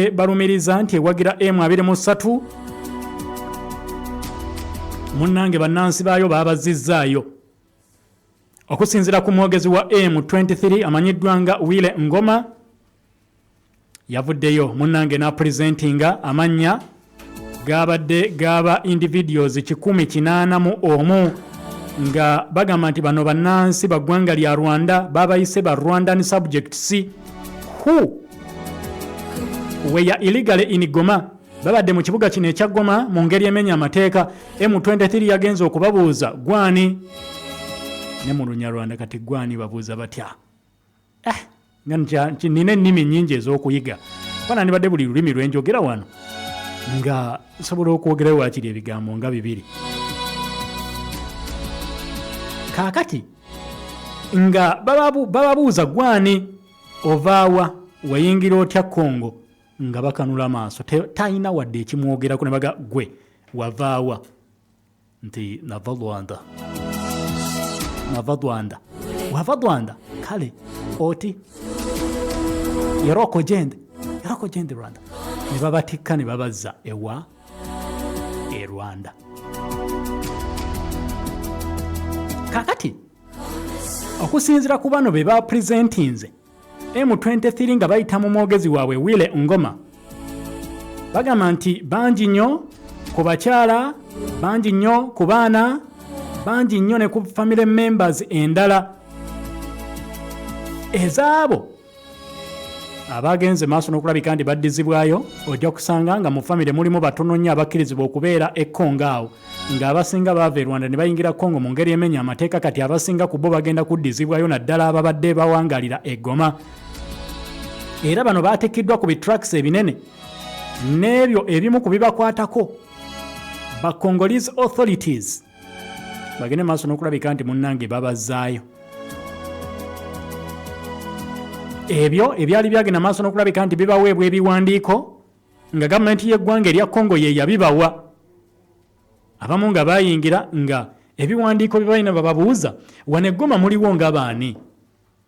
babadde balumiriza nti ewagira M23 munnange bannansi baayo babazizzaayo. Okusinziira ku mwogezi wa M23 amanyiddwa nga Wile Ngoma yavuddeyo munnange na presentinga amannya gabadde gaba individuals 181 nga bagamba nti bano bannansi baggwanga lya Rwanda babayise ba Rwandan subjects who were illegally in Goma. Babadde mu kibuga kino ekya Goma mu ngeri emenya amateeka. M23 yagenza okubabuuza gwani ne mu Lunyarwanda kati gwani babuuza batya. Nina ennimi nnyingi ez'okuyiga fana nibadde buli lulimi lwenjogera wano nga nsobola okwogera waakiri ebigambo nga 2. Kaakati nga bababuuza gwani ovaawa wayingira otya Congo nga bakanula amaaso talina wadde ekimwogerako ne baga gwe wavaawa nti nava Rwanda kale oti yaroko gende Rwanda ne babatikka ne babazza ewa Rwanda. Kakati okusinziira ku bano be bapresentinze M23 nga bayita mu mwogezi waabwe Wile Ngoma bagamba nti bangi nnyo ku bakyala, bangi nnyo ku baana, bangi nnyo ne ku family members endala ezaabo abagenze maaso n'okulabika nti baddizibwayo. Ojja kusanga nga mu family mulimu batono nnyo abakkirizibwa okubeera e Congo awo ng'abasinga baava e Rwanda ne bayingira Congo mu ngeri emenya amateeka. Kati abasinga ku bo bagenda kuddizibwayo naddala ababadde bawangalira e Goma. Era bano baateekiddwa ku bitracks ebinene n'ebyo ebimu ku bibakwatako ba Congolese authorities bagende maaso n'okulabika nti munnange babazzaayo. Ebyo ebyali byagenda maaso n'okulabika nti bibaweebwa ebiwandiiko nga gavumenti y'eggwanga erya Congo ye yabibawa. Abamu nga bayingira nga ebiwandiiko byebalina bababuuza wano Goma muliwo nga baani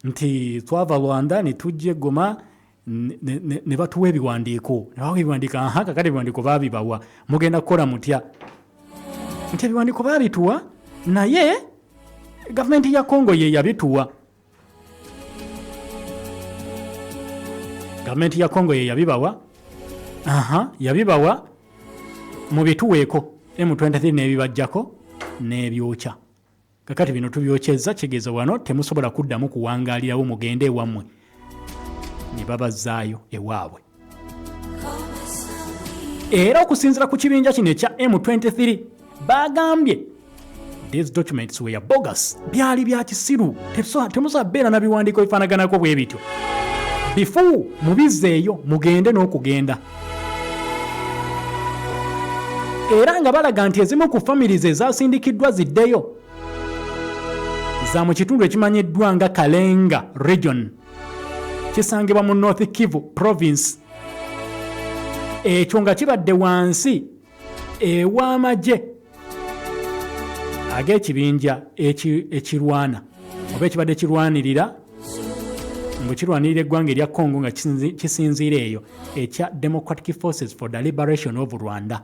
nti twava Rwanda ne tujja Goma ne batuwa ebiwandiiko kakati ebiwandiiko baabibawa mugenda kukola mutya nti ebiwandiiko baabituwa naye gavumenti ya Congo ye yabituwa. Gavumenti ya Congo ye yabibawa yabibawa mu bituweeko M23 n'ebibajjako n'ebyokya. Kakati bino tubyokyezza kigeza wano temusobola kuddamu kuwangaalirawo mugende ewammwe ne babazzaayo ewaabwe. Era okusinziira ku kibinja kino ekya M23 bagambye these documents were bogus, byali bya kisiru, temusobola beera na biwandiiko bifaanaganako bwe bityo. Before mubizzeeyo mugende n'okugenda. Era nga balaga nti ezimu ku families ezasindikiddwa ziddeyo za mu kitundu ekimanyiddwa nga Kalenga region kisangibwa mu North Kivu province. Ekyo nga kibadde wansi ew'amagye ag'ekibinja ekirwana oba ekibadde kirwanirira kirwanirira eggwanga erya Congo nga kisinziira eyo ekya Democratic Forces for the Liberation of Rwanda.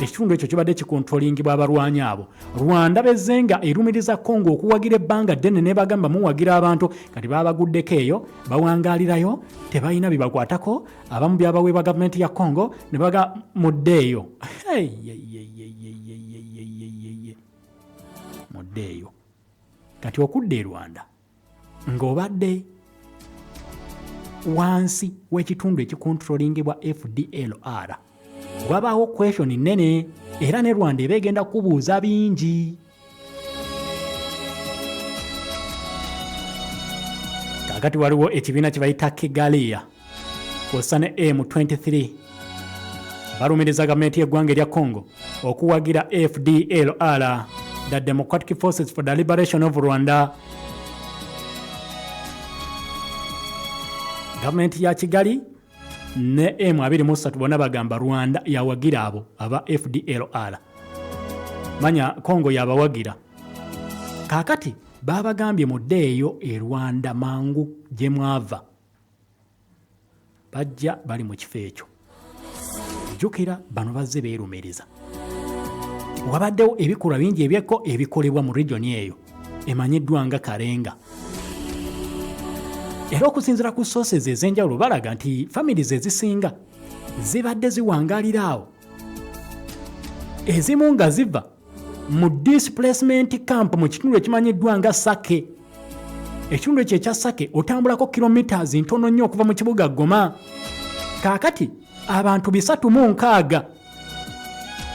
Ekitundu ekyo kibadde kikontrolingibwa abalwanyi abo. Rwanda bezenga erumiriza Congo okuwagira ebbanga ddene ne bagamba muwagira abantu kati babaguddeko eyo bawangaalirayo tebalina bibakwatako. Abamu byabaweebwa gavumenti ya Congo ne baga muddeeyo muddeeyo. Kati okudda e Rwanda ng'obadde wansi w'ekitundu ekikontrolingibwa FDLR wabaawo question nnene era ne Rwanda ebegenda kubuuza bingi. Kakati waliwo ekibiina kye bayita Kigalia kw'ossa ne M23 balumiriza gavumenti y'eggwanga erya Congo okuwagira FDLR, the Democratic Forces for the Liberation of Rwanda. Gavumenti ya Kigali ne M23 bonna bagamba Rwanda yawagira abo aba FDLR. Manya Congo yabawagira. Kakati babagambye muddeeyo e Rwanda mangu gye mwava. Bajja bali mu kifo ekyo. jjukira bano bazze beerumereza. Wabaddewo ebikolwa bingi ebyekko ebikolebwa mu regioni eyo emanyiddwa nga Kalenga. Era okusinziira ku sources ez'enjawulo balaga nti families ezisinga zibadde ziwangaalira awo. Ezimu nga ziva mu displacement camp mu kitundu ekimanyiddwa nga Sake. Ekitundu ekyo ekya Sake otambulako kilometers ntono nnyo okuva mu kibuga Goma. Kaakati abantu 306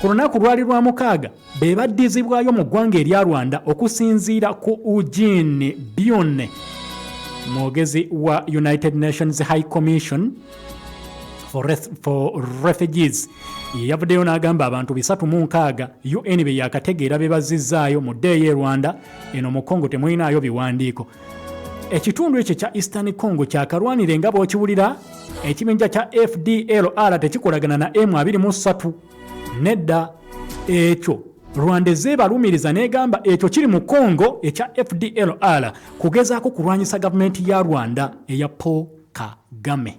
ku lunaku lwali lwa 6 be baddizibwayo mu ggwanga erya Rwanda okusinziira ku Eugene Bione, mwogezi wa United Nations High Commission for Refugees. Yavuddeyo n'agamba abantu 306 UN be yakategeera be bazizzaayo mu ddeeyi e Rwanda. Eno mu Congo temulinayo biwandiiko. Ekitundu ekyo kya Eastern Congo kyakalwanire nga bw'okiwulira. Ekibinja kya FDLR tekikolagana na M23. Nedda ekyo Rwanda zeebalumiriza n'egamba ekyo kiri mu Congo ekya FDLR kugezaako kulwanyisa gavumenti ya Rwanda eya Paul Kagame.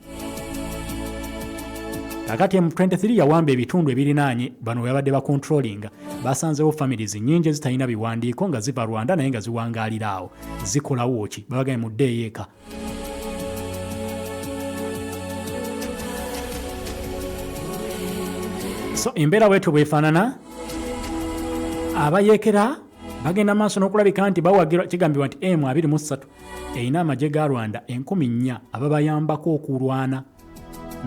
Kakati M23 yawamba ebitundu ebirinaanye bano yabadde bakontrolinga. Basanzewo families nnyingi zitalina biwandiiko nga ziva Rwanda naye nga ziwangaalira awo. Zikolawo ki? Babagaye mu ddeeyi eka. So embeera bwetyo bwefaanana. Abayeekera bagenda maaso n'okulabika nti bawagirwa. Kigambibwa nti M23 erina amagye ga Rwanda 4,000 ababayambako okulwana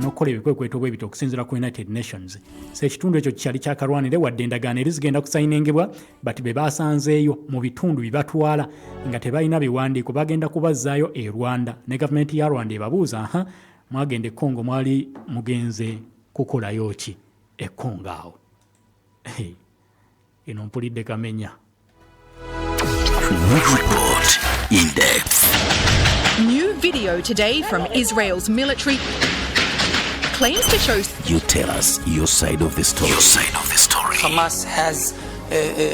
n'okukola ebikwekweto bw'ebito okusinziira ku United Nations. So ekitundu ekyo kyali kyakalwanire wadde endagaano eri zigenda kusayiningibwa, but be basanzeeyo mu bitundu bye batwala nga tebalina biwandiiko bagenda kubazzaayo e Rwanda. Ne gavumenti ya Rwanda ebabuuza mwagenda e Congo mwali mugenze kukolayo ki e Congo awo. Eno Mpulidde Kamenya. Report in depth. New video today from Israel's military claims to show. You tell us your side of the story. Your side of the story. Hamas has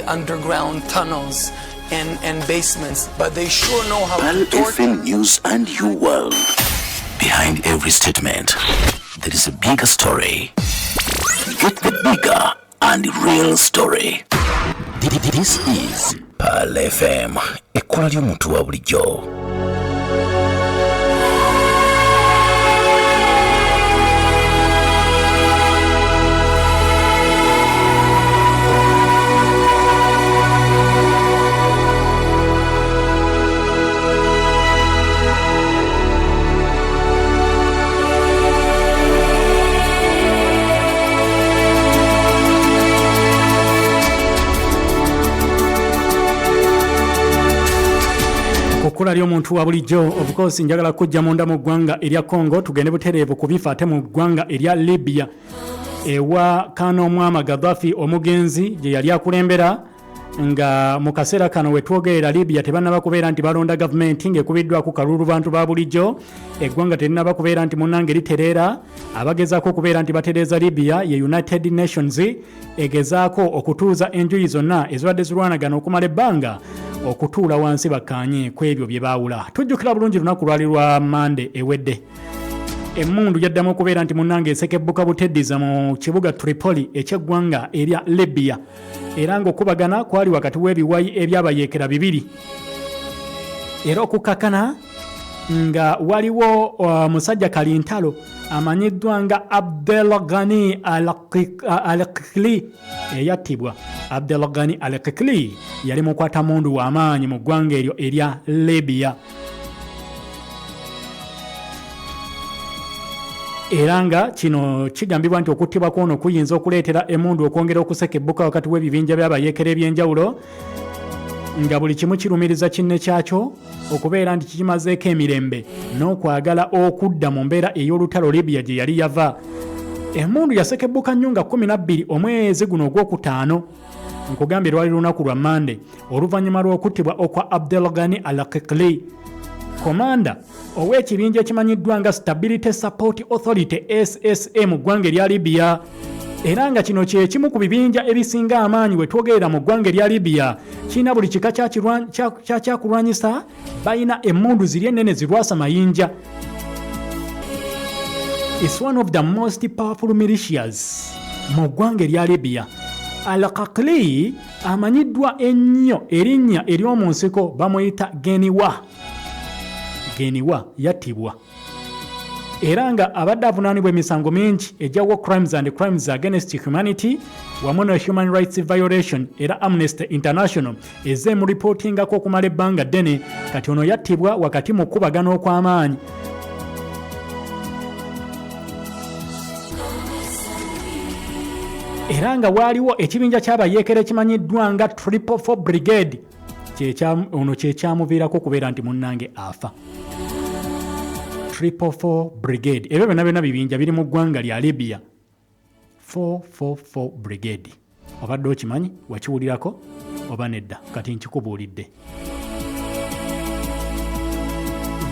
underground tunnels and basements, but they sure know how to torture. FM News and You World. Behind every statement, there is a bigger story. Get the bigger and real story. This is Pal FM. Ekkola ly'omuntu wa bulijjo. Okula ly'omuntu wa bulijjo. Of course njagala kujja munda mu ggwanga erya Congo tugende butereevu kubifa ate mu ggwanga erya Libya ewa Kano Mwama Gaddafi omugenzi gye yali akulembera nga mu kaseera kano we twogerera Libya tebannaba kubeera nti balonda gavumenti ng'ekubiddwako kalulu bantu ba bulijjo. Eggwanga terinaba kubeera nti munnange litereera. Abagezaako okubeera nti batereeza Libya ye United Nations egezaako okutuuza enjuyi zonna ezibadde zirwanagana okumala ebbanga okutuula wansi bakkaanye ku ebyo bye baawula. Tujjukira bulungi lunaku lwali lwa Mande ewedde. Emmundu yaddamu okubeera nti munnange esekebbuka buteddiza mu kibuga Tripoli eky'eggwanga erya Libya. Era ng'okubagana kwali wakati w'ebiwayi ebyabayeekera bibiri. Era okukakana nga waliwo musajja kalintalo amanyiddwa nga Abdelghani Al-Qikli eyattibwa. Abdelghani Al-Qikli yali mukwata mundu w'amaanyi mu ggwanga eryo erya Libya. Era nga kino kigambibwa nti okuttibwa kwono kuyinza okuleetera emundu okwongera okusekebbuka wakati w'ebibinja by'abayeekera eby'enjawulo nga buli kimu kirumiriza kinne kyakyo okubeera nti kimazeeko emirembe n'okwagala okudda mu mbeera ey'olutalo Libya gye yali yava. Emundu yasekebbuka nnyo nga 12 omwezi guno ogwokutaano nkugambye lwali lunaku lwa Mande oluvannyuma lw'okuttibwa okwa Abdelghani Al-Qikli. Komanda ow'ekibinja ekimanyiddwa nga Stability Support Authority SSA mu ggwanga erya Libya. Era nga kino kye kimu ku bibinja ebisinga amaanyi we twogerera mu ggwanga erya Libya. Kirina buli kika kyakulwanyisa, balina emmundu ziri ennene zirwasa mayinja. is one of the most powerful militias mu ggwanga erya Libya. Al-Qaqli amanyiddwa ennyo erinnya ery'omu nsiko bamuyita Geniwa. Geniwa yattibwa. Era nga abadde avunaanibwa emisango mingi egya war crimes and crimes against humanity wamu ne human rights violation, era Amnesty International ezze mu reportingako okumala ebbanga ddene. Kati ono yattibwa wakati mu kkubagano okw'amaanyi. Era nga waaliwo ekibinja ky'abayeekera ekimanyiddwa nga 444 Brigade ono kyekyamuviirako okubeera nti munnange afa. 444 Brigade ebyo byonna bibinja biri mu ggwanga lya Libya. 444 Brigade obadde okimanyi, wakiwulirako oba nedda? Kati nkikubuulidde.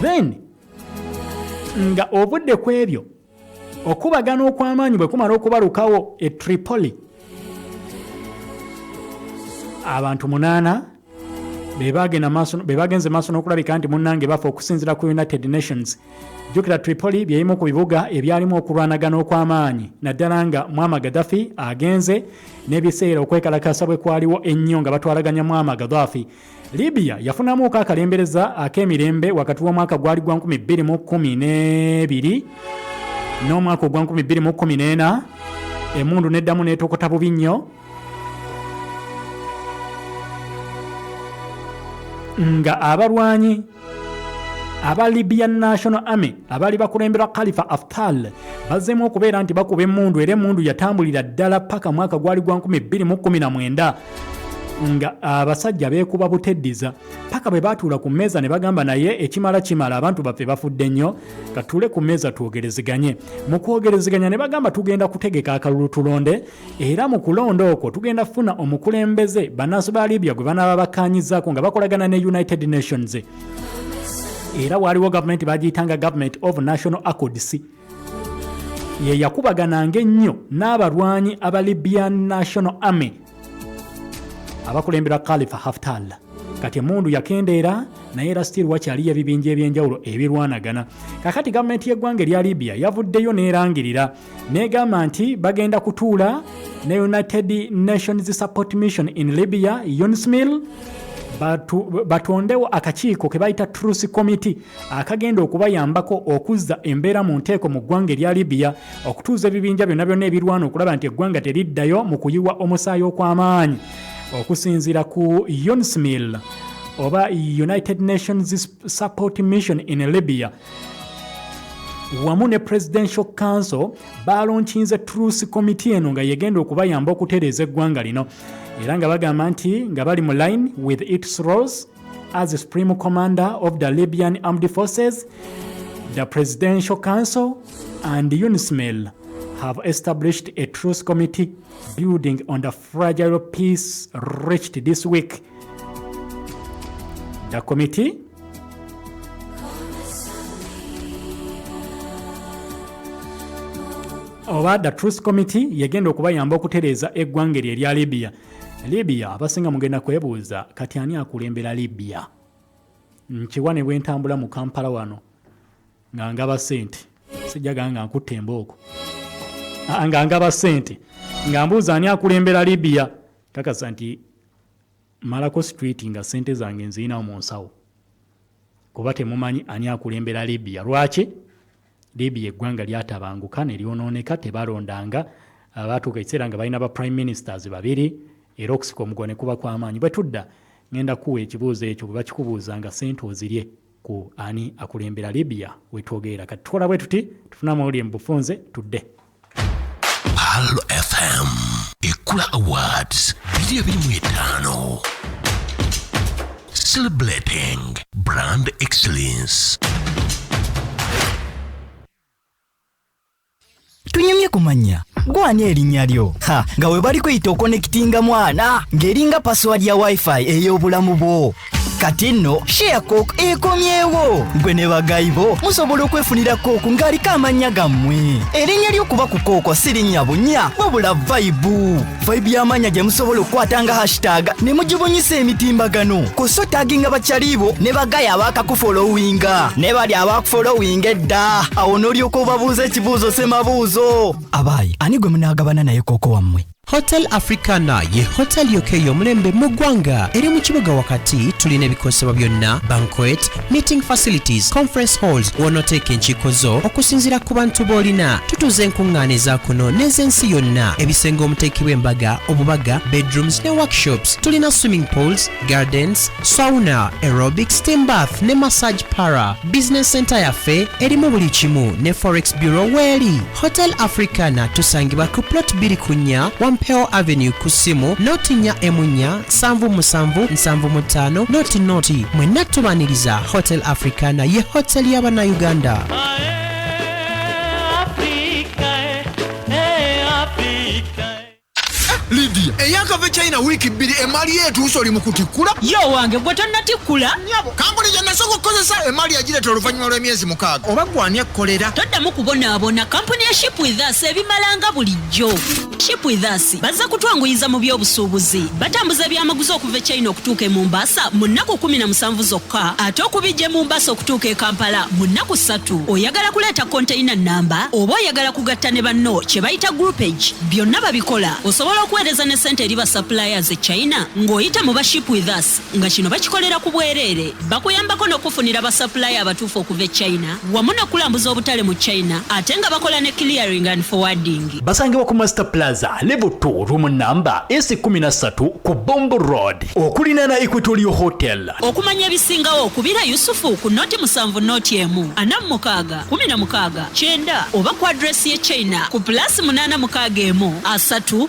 Then nga obudde ku ebyo okubagana okw'amaanyi bwe kumala okubalukawo e Tripoli, abantu 8 bebagenze maaso n'okulabika nti munnange bafa okusinziira ku United Nations. Jjukira Tripoli by'ebimu ku bibuga ebyalimu okulwanagana okw'amaanyi, naddala nga Muammar Gaddafi agenze n'ebiseera okwekalakasa bwe kwaliwo ennyo nga batwalaganya Muammar Gaddafi. Libya yafunamu akalembereza ak'emirembe wakati w'omwaka gwali gwa 2012 n'omwaka ogwa 2014. Emmundu n'eddamu n'etokota bubi nnyo nga abalwanyi aba Libyan National Army abali bakulemberwa Khalifa Haftar bazzeemu okubeera nti bakuba emmundu, era emmundu yatambulira ddala paka mwaka gwali gwa 2019 nga abasajja beekuba buteddiza paka bwe baatuula ku mmeeza ne bagamba naye ekimala kimala, abantu baffe bafudde nnyo, katuule ku mmeeza twogerezeganye. Mu kwogerezeganya ne bagamba tugenda kutegeka akalulu tulonde, era mu kulonda okwo tugenda kufuna omukulembeze bannansi ba Libya gwe banaaba bakkaanyizaako nga bakolagana ne United Nations. Era waaliwo gavumenti bagiyitanga Government of National Accords, ye yakubagananga ennyo n'abalwanyi aba Libyan National Army abakulembera Khalifa Haftar. Kati emmundu yakendeera naye era still wakyaliyo ebibinja ebyenjawulo ebirwanagana. Kakati gavumenti y'eggwanga erya Libya yavuddeyo n'erangirira n'egamba nti bagenda kutuula ne United Nations Support Mission in Libya UNSMIL batondewo akakiiko ke bayita Truth Committee akagenda okubayambako okuzza embeera mu nteeko mu ggwanga erya Libya, okutuuza ebibinja byonna ebirwana okulaba nti eggwanga teriddayo mu kuyiwa omusaayi okw'amaanyi. Okusinziira ku UNSMIL oba United Nations Support Mission in Libya wamu ne Presidential Council balonkinze Truth Committee eno nga yegenda okubayamba okutereeza eggwanga lino, era nga bagamba nti nga bali mu line with its roles as the Supreme Commander of the Libyan Armed Forces. The Presidential Council and UNSMIL have established a truce committee building on the fragile peace reached this week. The committee oba the Truth Committee yegenda okubayamba okutereeza eggwanga erya Libya. Libya abasinga mugenda kwebuuza kati ani akulembera Libya? Nkiwane bwe ntambula mu Kampala wano nga ngaba ssente, sijjaga nga nkutte embooko, nga ngaba ssente nga mbuuza ani akulembera Libya, kakasa nti malako street nga ssente zange nzirinawo mu nsawo, kuba temumanyi ani akulembera Libya. Lwaki? Libya eggwanga lyatabanguka ne lyonooneka, tebalondanga, abaatuuka ekiseera nga balina ba prime ministers babiri, era okusika omugo ne kuba kw'amaanyi. Bwe tudda ngenda kuwa ekibuuzo ekyo bwe bakikubuuza nga ssente ozirye ku ani akulembera Libya wetwogerera. Kati tukola bwe tuti tufuna amawulire mu bufunze tudde. Halo FM Ekula Awards 2025 celebrating brand excellence. Tunyumye kumanya gwani erinnya lyo nga we bali kwita okonekitinga mwana ng'eringa password ya wifi ey'obulamu bwo. kati nno share coke ekomyewo gwe ne bagayibo musobola okwefunira coke ng'aliko amannya gammwe erinnya ly'okuba ku coke si linnya bunya wabula vibe y'amannya gye musobola okukwatanga hashtag ne mugibunyisa emitimbagano koso taginga bakyalibo ne bagaya abakakufolowinga ne bali abakufolowinga edda awo n'olyoka obabuuza ekibuuzo semabuuzo abayi ani gwe munaagabana naye coke wammwe Hotel Africana ye hotel yokeyo omulembe mu ggwanga eri mu kibuga wakati tulina ebikosebwa byonna banquet meeting facilities conference halls wonoteeka enkiiko zo okusinziira ku bantu b'olina tutuuza enkuŋŋaana eza kuno n'ez'ensi yonna ebisenge omuteekebwa embaga obubaga bedrooms ne workshops tulina swimming pools gardens sauna aerobic steam bath ne massage para business center yaffe erimu buli kimu ne forex bureau weeri Hotel Africana tusangibwa ku plot 2 Peo Avenue kusimu noti nya emunya 77775 noti mwenna tubaniriza Hotel Africana ye hotel y'abana Uganda. Lydia, eyakava China wiki 2 emali yetu usoli mukutikula. Yo wange gwe tonnatikula. Nyabo, kampuni gye nasooka okukozesa emali yagireta oluvannyuma lw'emyezi 6. Oba gwani ekkolera? Toddamu kubonaabona kampuni ya Ship with Us ebimalanga bulijjo. Ship with Us bazza kutwanguyiza mu by'obusuubuzi. Batambuza byamaguzi okuva China okutuuka e Mombasa mu nnaku 17 zokka. Ate okubijja Mombasa okutuuka e Kampala mu nnaku 3. Oyagala kuleeta container namba oba oyagala kugatta ne banno kye bayita groupage. Byonna babikola. Osobola okuweereza ne ssente eri ba suppliers e China ng'oyita mu ba Ship with Us nga kino bakikolera ku bwereere. Bakuyambako n'okufunira ba supplier abatuufu okuva e China wamu n'okulambuza obutale mu China ate nga bakola ne clearing and forwarding. Basangibwa ku Master Plaza level 2 room number S13 ku Bombo Road okulina na Equatorial Hotel. Okumanya ebisingawo okubira Yusufu ku noti 7 noti emu 46 16 9 oba ku address ye China ku plus 861 3 6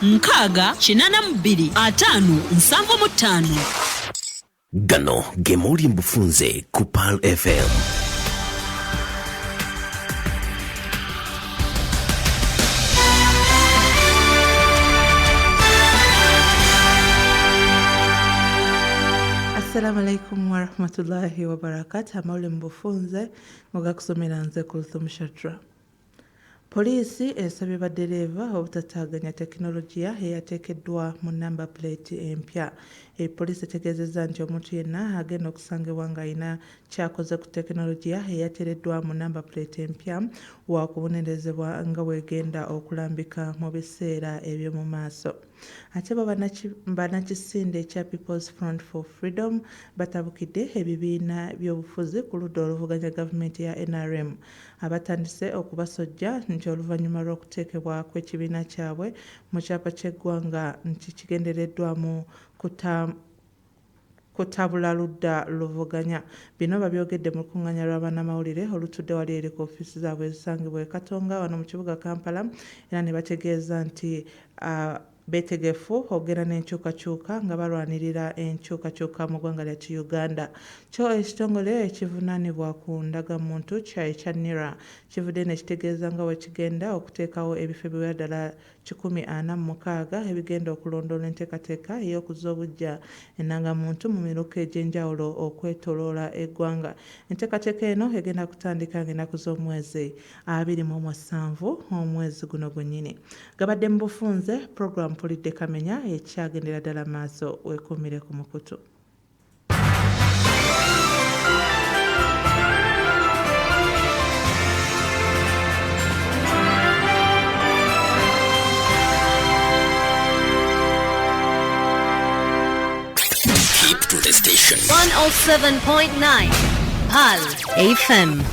82 5 75. Gano gemuli mbufunze ku Pal FM. Assalamu alaikum wa rahmatullahi wa barakatuh. Amaule mbufunze muga kusomera nze Kulthum Shatra. Polisi esabye badereva obutataganya tekinologiya eyateekeddwa mu number plate empya. Polisi etegeezezza nti omuntu yenna agenda okusangibwa ng'alina kyakoze ku tekinologiya eyateereddwa mu number plate empya wa kubonerezebwa nga bwegenda okulambika mu biseera eby'omu maaso. Ate bannakisinde ekya People's Front for Freedom batabukidde ebibiina by'obufuzi ku ludda oluvuganya gavumenti ya NRM abatandise okubasojja nti oluvannyuma lw'okuteekebwa kw'ekibiina kyabwe mu kyapa ky'eggwanga nti kigendereddwamu kutabula ludda luvuganya. Bino babyogedde mu lukuŋŋaanya lw'abannamawulire olutudde wali eri ku ofiisi zaabwe ezisangibwa e Katonga wano mu kibuga Kampala era ne bategeeza nti betegefu ogera n'enkyukakyuka nga balwanirira enkyukakyuka mu ggwanga lya Uganda. Kyo ekitongole ekivunaanibwa ku ndagamuntu kya NIRA kivudde ne kitegeeza nga bwe kigenda okuteekawo ebifo ebiwera ddala 146 ebigenda okulondoola enteekateeka ey'okuzza obuggya ennangamuntu mu miruka egy'enjawulo okwetooloola eggwanga. Enteekateeka eno egenda kutandika ng'ennaku z'omwezi 27 omwezi guno gwennyini. Gabadde mu bufunze program MPULIDDE KAMENYA ekyagendera ddala maaso weekuumire ku mukutu. Keep to the station. 107.9 PAL FM.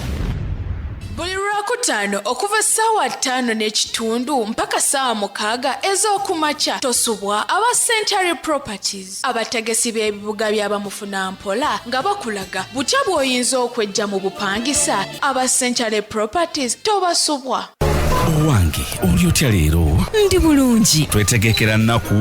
Buli Lwakutaano okuva ssaawa 5:30 mpaka ssaawa 6 ez'okumakya tosubwa aba Century Properties abategesi b'ebibuga by'abamufuna mpola nga bakulaga butya bw'oyinza okwejja mu bupangisa aba Century Properties tobasubwa. Owange oli otya leero? Ndi bulungi. Twetegekera nnaku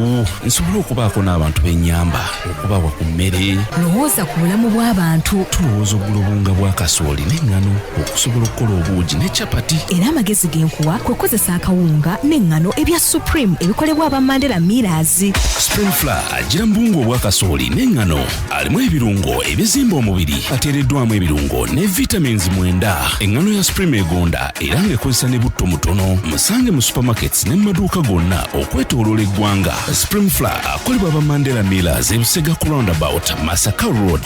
nsobola okubaako n'abantu b'ennyamba okubawa ku mmere. Lowooza ku bulamu bw'abantu. Tulowooza ogula obulunga bwa kasooli n'eŋŋano okusobola okukola obuugi ne capati. Era amagezi genkuwa kwe kukozesa akawunga n'eŋŋano ebya Supreme ebikolebwa aba Mandela Millers. Supreme Flour gira mu bulungo obwa kasooli n'eŋŋano alimu ebirungo ebizimba omubiri ateereddwamu ebirungo ne vitamins 9. Eŋŋano ya Supreme egonda era ng'ekozesa ne butto mutono. Musange mu supermarkets ne mu maduuka gonna okwetooloola eggwanga. Supreme Flour akolebwa aba Mandela Millers ebusega ku roundabout Masaka Road.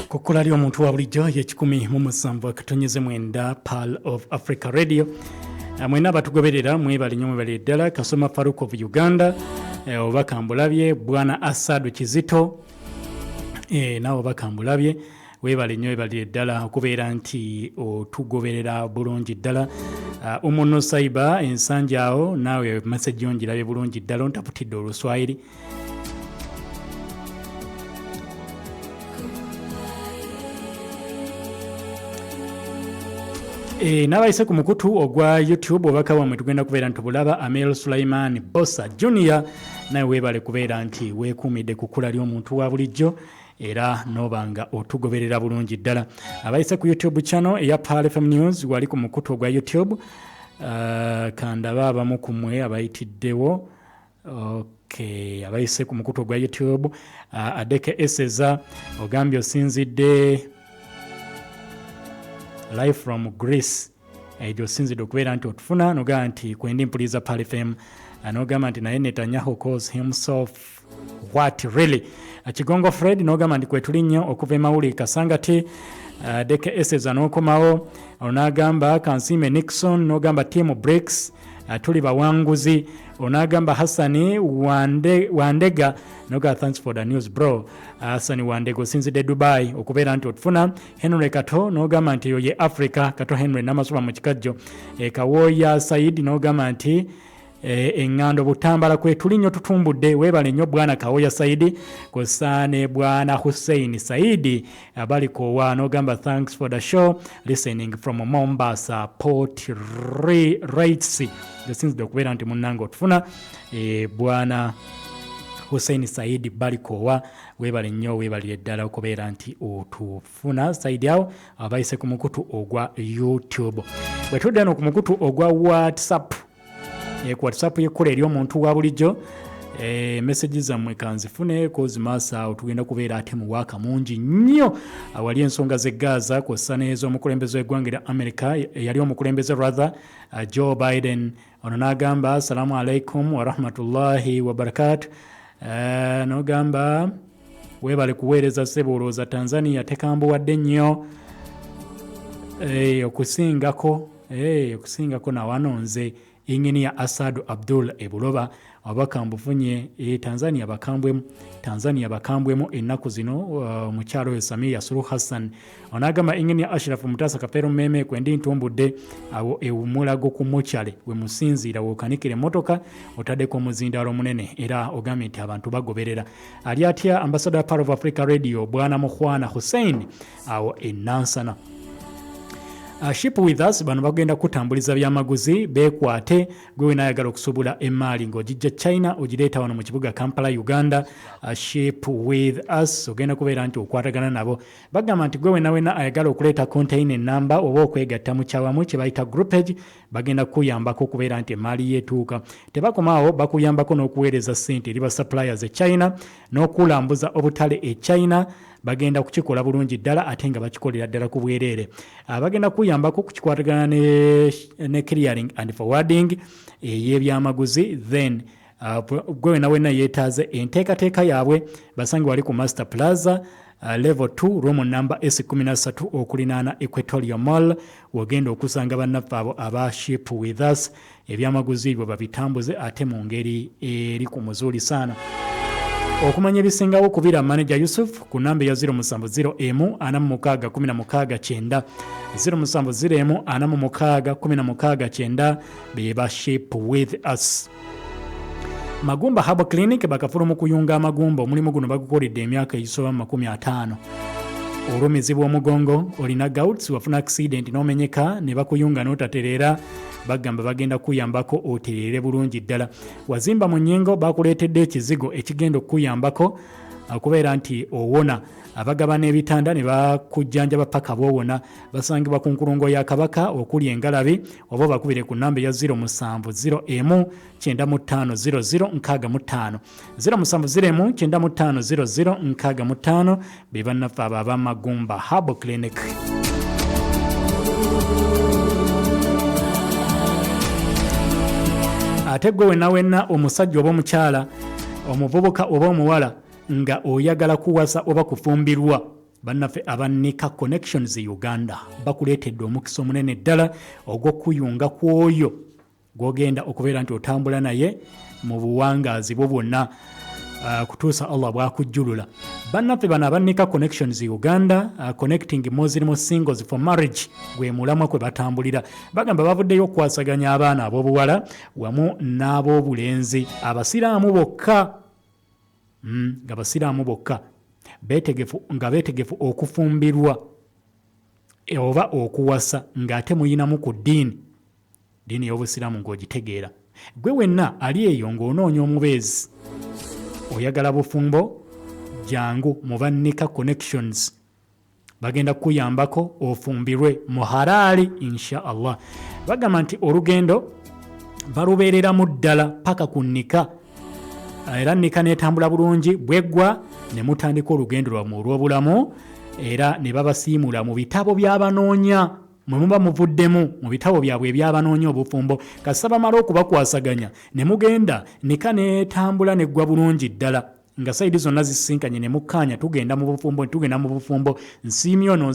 Kukulali omuntu wa bulijjo y'ekikumi mu musanvu akatonyeze mwenda Pearl of Africa Radio. Mwena abatugoberera mwebale nnyo mwebale ddala Kasoma Faruku of Uganda, obakambulabye Bwana Asadu Kizito, nawe obakambulabye webale nnyo webale ddala okubeera nti otugoberera bulungi ddala. Umuno Saiba ensanja awo nawe message yongirabye bulungi ddala ontaputidde Oluswayiri. Nabayise ku mukutu ogwa YouTube obaka wamwe tugenda kubeera ntubulaba Amel Sulaiman Bossa Junior nawe webale kubeera nti weekuumidde kukula ly'omuntu wa bulijjo era nobanga otugoberera bulungi ddala. Abayise ku YouTube channel eya Pearl FM News wali ku mukutu ogwa YouTube kandaba abamu kumwe abayitiddewo. Okay, abayise ku mukutu ogwa YouTube Adeke Eseza ogambye osinzidde live from Greece. Ejo sinzidde okubeera nti otufuna nogamba nti kwendi mpuliza Pearl FM nogamba nti naye Netanyahu calls himself what really. Kigongo Fred nogamba nti kwetuli nnyo okuva emawuli Kasangati. Deke Eseza n'okomawo onagamba Kansime Nixon nogamba Team Bricks tuli bawanguzi. Onagamba Hassani Wandega noga thanks for the news bro. Hassani Wandega osinzidde Dubai okubeera nti otufuna. Henry Kato nogamba nti yoye Africa Kato Henry n'amasuba mu kikajjo. Kawoya Said nogamba nti engando butambala kwe tuli nnyo tutumbudde webale nnyo Bwana Kawoya Saidi kosane Bwana Hussein Saidi abalikowa nogamba thanks for the show listening from Mombasa Port Rates. Since okubeera nti munnange otufuna Bwana Hussein Saidi balikowa webale nnyo webale ddala okubeera nti otufuna Saidi awo abayise ku mukutu ogwa YouTube. Bwetudde no ku mukutu ogwa WhatsApp ku WhatsApp yekola eri omuntu wa bulijjo messages zammwe kanzifune kozi masa otugenda kubeera ate mu waka mungi nnyo awali ensonga ze Gaza kw'ossa n'ez'omukulembeze w'eggwanga lya America yali omukulembeze rather Joe Biden. Ono n'agamba assalamu alaikum wa rahmatullahi wa barakatuh. N'ogamba webale kuweereza ssebo olowooza Tanzania tekambuwadde nnyo okusingako nawanonze Engineer Asadu Abdul Ebuloba abakambufunye Tanzania bakambwemu ennaku zino mukyalo Samia Suluhu Hassan. Onagamba Engineer Ashraf Mutasa Kapero Meme kwendi ntumbudde awo ewumulago ku mochale we musinzira wokanikire motoka otaddeko omuzindalo munene era ogambye nti abantu bagoberera. Ali atya Ambassador Pearl of Africa Radio Bwana Mukhwana Hussein awo enansana. Ship with us bano bagenda kutambuliza byamaguzi bekwate gwe nayagala okusubula emaali ng'ogijja China ogireeta wano mu kibuga Kampala Uganda. Ship with us ogenda kubeera nti okwatagana nabo bagamba nti gwe wena ayagala okuleeta container number oba okwegatta mu kyawamu kye bayita groupage bagenda kuyambako okubeera nti emaali yeetuuka. Tebakomaawo bakuyambako n'okuweereza ssente eri ba suppliers e China n'okulambuza obutale e China bagenda kukikola bulungi ddala ate nga bakikolera ddala ku bwereere. Bagenda kuyambako kukikwatagana ne clearing and forwarding y'ebyamaguzi then gwe wena yeetaaze enteekateeka yaabwe basange wali ku Master Plaza level 2 room number S13 okulinaana Equatorial Mall wogenda okusanga bannaffe abo aba ship with us ebyamaguzi ebyo babitambuze ate mu ngeri eri ku muzuuli saana. Okumanya ebisingawo kubira manager Yusuf ku namba ya 070M4616 070M4616 beba ship with us. Magumba Herbal Clinic bakafulumu kuyunga amagumba omulimu guno bagukoledde emyaka egisoba 50. Olw'omuzibu omugongo olina gouts wafuna accident n'omenyeka ne bakuyunga n'otatereera bagamba bagenda kuyambako otereere bulungi ddala. Wazimba mu nnyingo bakuleetedde ekizigo ekigenda okuyambako okubeera nti owona. Abagaba n'ebitanda ne bakujjanjaba paka bwowona basangibwa ku nkulungo ya Kabaka okuli Engalabi oba bakubire ku namba ya 070M950065 070M950065 be bannaffe abo ab'amagumba Herbal Clinic. Ate gwe wenna omusajja oba omukyala omuvubuka oba omuwala nga oyagala kuwasa oba kufumbirwa bannaffe abanika Connections Uganda bakuleetedde omukisa omunene ddala ogw'okuyunga kwoyo gwogenda okubeera nti otambula naye mu buwangaazi bwo bwonna kutuusa Allah bwakujjulula. Bannaffe bano abanika Connections Uganda connecting Muslim singles for marriage gwe mulamwa kwe batambulira. Bagamba bavuddeyo okwasaganya abaana ab'obuwala wamu n'ab'obulenzi abasiraamu bokka. Abasiraamu bokka beetegefu okufumbirwa oba okuwasa ng'ate muyinamu ku ddiini y'obusiraamu ng'ogitegeera. Gwe wenna ali eyo ng'onoonya omubeezi oyagala bufumbo jangu mu bannika Connections bagenda kuyambako ofumbirwe mu halaali insha Allah. Bagamba nti olugendo balubeereramu ddala paka ku nnika era nnika netambula bulungi bweggwa ne mutandika olugendo lwammwe olw'obulamu era ne babasiimula mu bitabo by'abanoonya mwe muba muvuddemu mu bitabo byabwe ebyabanoonya obufumbo kasaba mala okubakwasaganya ne mugenda nika netambula neggwa bulungi ddala nga sayidi zonna zisinkanye ne mukkaanya tugenda mu bufumbo nsiimi ono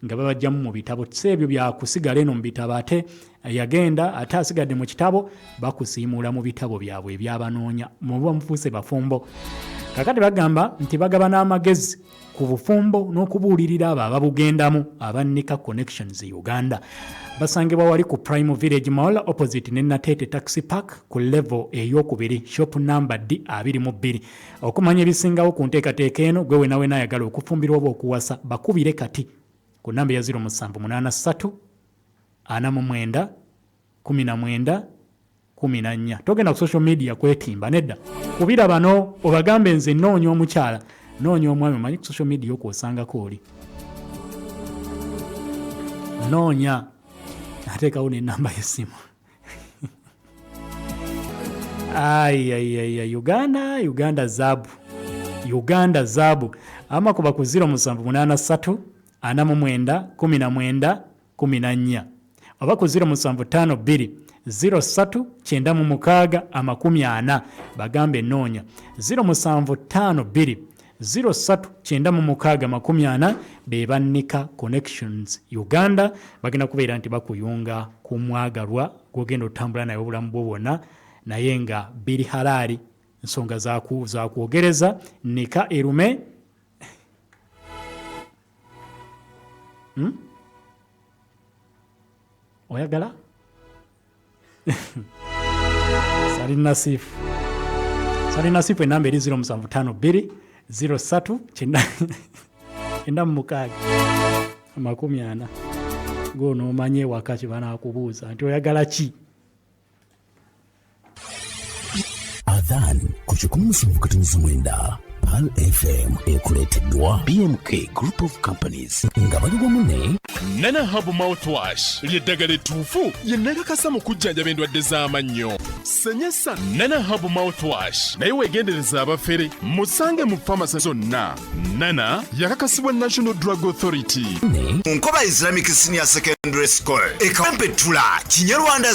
nga babajjamu mu bitabo sebyo byakusigala eno mu bitabo ate yagenda ate asigadde mu kitabo bakusiimula mu bitabo byabwe ebyabanoonya muba mufuuse bafumbo. Kakati bagamba nti bagaba n'amagezi ku bufumbo n'okubuulirira abo ababugendamu abannika Connections Uganda. Basangibwa wali ku Prime Village Mall opposite ne Natete Taxi Park ku level ey'okubiri shop number D22. Okumanya ebisingawo ku nteekateeka eno gwe wenawe n'ayagala okufumbirwa oba okuwasa bakubire kati ku namba ya 0783 49 19 14. Togenda ku social media kwetimba nedda kubira bano obagambe nze noonya omukyala noonya omwami omanyi ku social media okwosangako oli noonya ateekawo n'ennamba y'essimu Uganda zaabu amakuba ku 0783 49 19 14 oba ku 0752 039640 bagambe noonya 0752 039640 be bannika Connections Uganda bagenda kubeera nti bakuyunga ku mwagalwa gwogenda otambula naye obulamu bwo bwonna naye nga biri halaali nsonga za kwogereza nika erume oyagala Salina Sifu enamba eri 0752 039640 gw'onoomanye waka kye banaakubuuza nti oyagala ki. Adhan ku 17:9 Pal FM ekuleeteddwa BMK Group of Companies nga bali wamu ne Nana Herbal Mouthwash ly'eddagala ettuufu lye nnakakasa mu kujjanjaba endwadde z'amannyo. Senyesa Nana Herbal Mouthwash naye weegendereza abafere musange mu famasi zonna. Nana yakakasibwa National Drug Authority. Nkoba Islamic Senior Secondary School Ekampetula Kinyarwanda